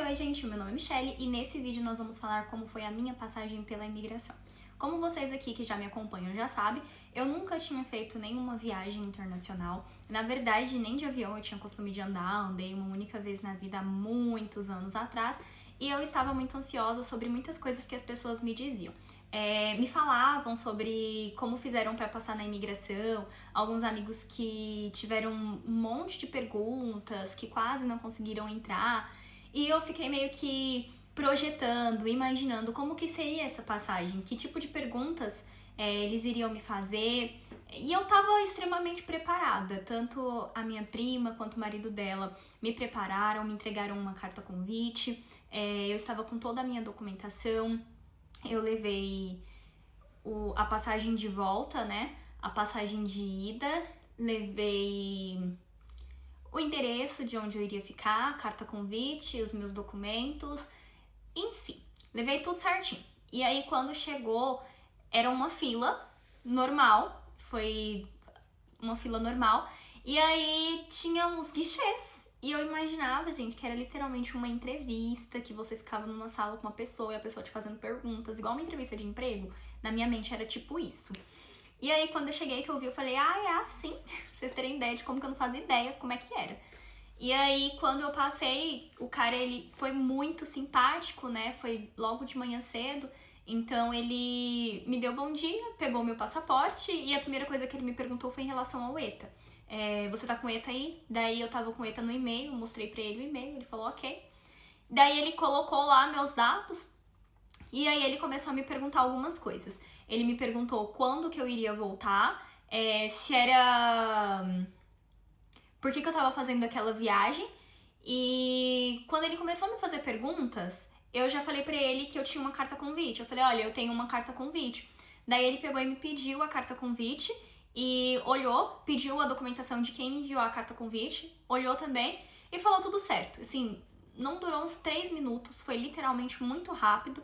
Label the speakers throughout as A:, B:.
A: Oi, gente, meu nome é Michelle e nesse vídeo nós vamos falar como foi a minha passagem pela imigração. Como vocês aqui que já me acompanham já sabem, eu nunca tinha feito nenhuma viagem internacional. Na verdade, nem de avião eu tinha costume de andar, andei uma única vez na vida há muitos anos atrás e eu estava muito ansiosa sobre muitas coisas que as pessoas me diziam. Me falavam sobre como fizeram para passar na imigração, alguns amigos que tiveram um monte de perguntas, que quase não conseguiram entrar, e eu fiquei meio que projetando, imaginando como que seria essa passagem, que tipo de perguntas eles iriam me fazer, e eu tava extremamente preparada, tanto a minha prima quanto o marido dela me prepararam, me entregaram uma carta convite, eu estava com toda a minha documentação. Eu levei a passagem de volta, né? A passagem de ida, levei o endereço de onde eu iria ficar, a carta convite, os meus documentos, enfim, levei tudo certinho. E aí quando chegou, era uma fila normal, foi uma fila normal, e aí tinha uns guichês. E eu imaginava, gente, que era literalmente uma entrevista, que você ficava numa sala com uma pessoa e a pessoa te fazendo perguntas, igual uma entrevista de emprego. Na minha mente era tipo isso. E aí, quando eu cheguei, que eu vi, eu falei, é assim. Pra vocês terem ideia de como que eu não fazia ideia como é que era. E aí, quando eu passei, o cara, ele foi muito simpático, né? Foi logo de manhã cedo. Então, ele me deu bom dia, pegou meu passaporte e a primeira coisa que ele me perguntou foi em relação ao ETA. Você tá com o ETA aí? Daí eu tava com o ETA no e-mail, mostrei pra ele o e-mail, ele falou ok. Daí ele colocou lá meus dados e aí ele começou a me perguntar algumas coisas. Ele me perguntou quando que eu iria voltar, se era... por que eu tava fazendo aquela viagem. E quando ele começou a me fazer perguntas, eu já falei pra ele que eu tinha uma carta convite. Eu falei, olha, eu tenho uma carta convite. Daí ele pegou e me pediu a carta convite e olhou, pediu a documentação de quem me enviou a carta convite, olhou também e falou tudo certo. Assim, não durou uns 3 minutos, foi literalmente muito rápido.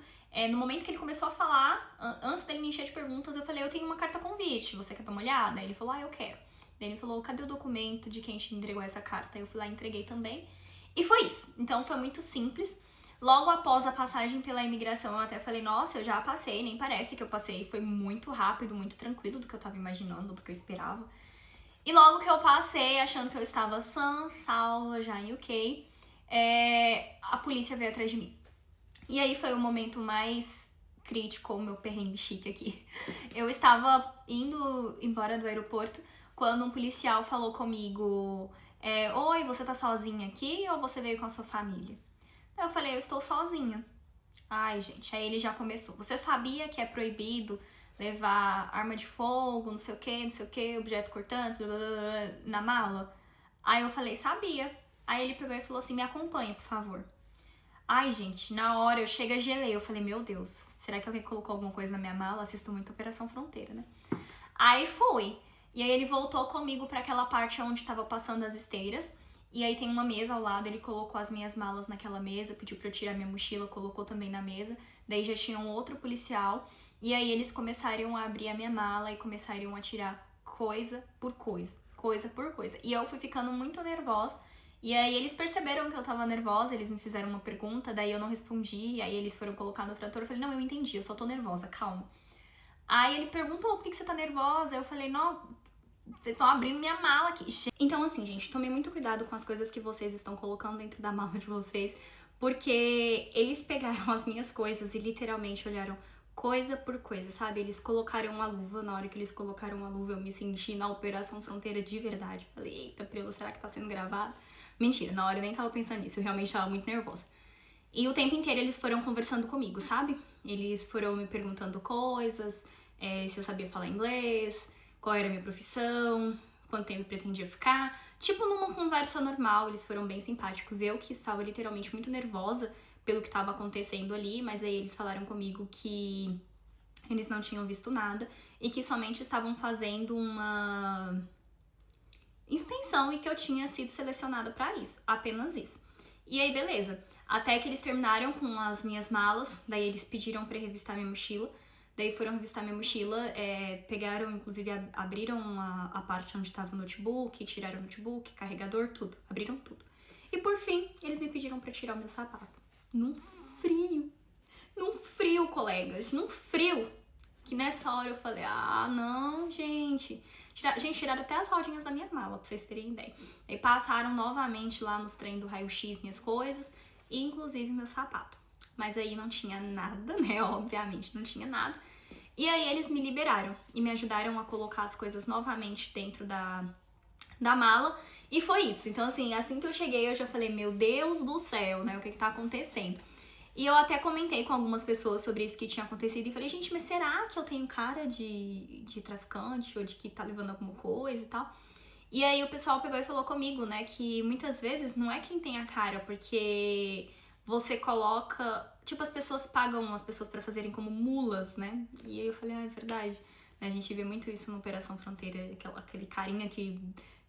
A: No momento que ele começou a falar, antes dele me encher de perguntas, eu falei, eu tenho uma carta convite, você quer dar uma olhada? Ele falou, eu quero. Daí ele falou, cadê o documento de quem te entregou essa carta? Eu fui lá e entreguei também. E foi isso. Então foi muito simples. Logo após a passagem pela imigração, eu até falei, nossa, eu já passei, nem parece que eu passei. Foi muito rápido, muito tranquilo do que eu tava imaginando, do que eu esperava. E logo que eu passei, achando que eu estava sã, salva, já em UK, a polícia veio atrás de mim. E aí foi o momento mais crítico, o meu perrengue chique aqui. Eu estava indo embora do aeroporto quando um policial falou comigo, oi, você tá sozinha aqui ou você veio com a sua família? Eu falei, eu estou sozinha. Ai, gente, aí ele já começou. Você sabia que é proibido levar arma de fogo, não sei o que, objeto cortante, blá, blá, blá, na mala? Aí eu falei, sabia. Aí ele pegou e falou assim, me acompanha, por favor. Ai, gente, na hora eu chego a gelei. Eu falei, meu Deus, será que alguém colocou alguma coisa na minha mala? Assisto muito Operação Fronteira, né? Aí fui. E aí ele voltou comigo pra aquela parte onde tava passando as esteiras. E aí tem uma mesa ao lado, ele colocou as minhas malas naquela mesa, pediu pra eu tirar minha mochila, colocou também na mesa. Daí já tinha um outro policial. E aí eles começaram a abrir a minha mala e começaram a tirar coisa por coisa, coisa por coisa. E eu fui ficando muito nervosa. E aí eles perceberam que eu tava nervosa, eles me fizeram uma pergunta, daí eu não respondi. Aí eles foram colocar no trator, eu falei, não, eu entendi, eu só tô nervosa, calma. Aí ele perguntou, por que você tá nervosa? Eu falei, não, vocês estão abrindo minha mala aqui. Então assim, gente, tomem muito cuidado com as coisas que vocês estão colocando dentro da mala de vocês, porque eles pegaram as minhas coisas e literalmente olharam coisa por coisa, sabe? Eles colocaram a luva, na hora que eles colocaram a luva eu me senti na Operação Fronteira de verdade. Falei, eita, Prelo, será que tá sendo gravado? Mentira, na hora eu nem tava pensando nisso, eu realmente tava muito nervosa. E o tempo inteiro eles foram conversando comigo, sabe? Eles foram me perguntando coisas, se eu sabia falar inglês, qual era a minha profissão, quanto tempo eu pretendia ficar. Tipo, numa conversa normal, eles foram bem simpáticos. Eu que estava literalmente muito nervosa pelo que estava acontecendo ali, mas aí eles falaram comigo que eles não tinham visto nada e que somente estavam fazendo uma inspeção e que eu tinha sido selecionada pra isso, apenas isso. E aí, beleza. Até que eles terminaram com as minhas malas, daí eles pediram pra revistar minha mochila. Daí foram revistar minha mochila, pegaram, inclusive abriram a parte onde estava o notebook, tiraram o notebook, carregador, tudo. Abriram tudo. E por fim, eles me pediram pra tirar o meu sapato. num frio. Num frio, colegas, num frio. Que nessa hora eu falei, ah, não, gente. Gente, tiraram até as rodinhas da minha mala, pra vocês terem ideia. Aí passaram novamente lá nos trem do raio-x minhas coisas, e inclusive meu sapato. Mas aí não tinha nada, né? Obviamente, não tinha nada. E aí eles me liberaram e me ajudaram a colocar as coisas novamente dentro da mala. E foi isso. Então, assim que eu cheguei, eu já falei, meu Deus do céu, né? O que tá acontecendo? E eu até comentei com algumas pessoas sobre isso que tinha acontecido e falei, gente, mas será que eu tenho cara de traficante ou de que tá levando alguma coisa e tal? E aí o pessoal pegou e falou comigo, né, que muitas vezes não é quem tem a cara, porque você coloca... Tipo, as pessoas pagam as pessoas pra fazerem como mulas, né? E aí eu falei, ah, é verdade. A gente vê muito isso no Operação Fronteira, aquele carinha que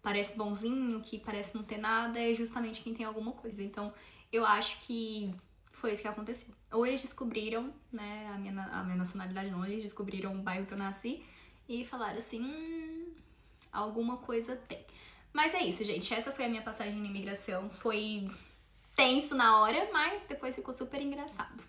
A: parece bonzinho, que parece não ter nada, é justamente quem tem alguma coisa. Então, eu acho que foi isso que aconteceu. Ou eles descobriram, né, a minha nacionalidade não, eles descobriram o bairro que eu nasci e falaram assim, alguma coisa tem. Mas é isso, gente, essa foi a minha passagem na imigração. Foi tenso na hora, mas depois ficou super engraçado.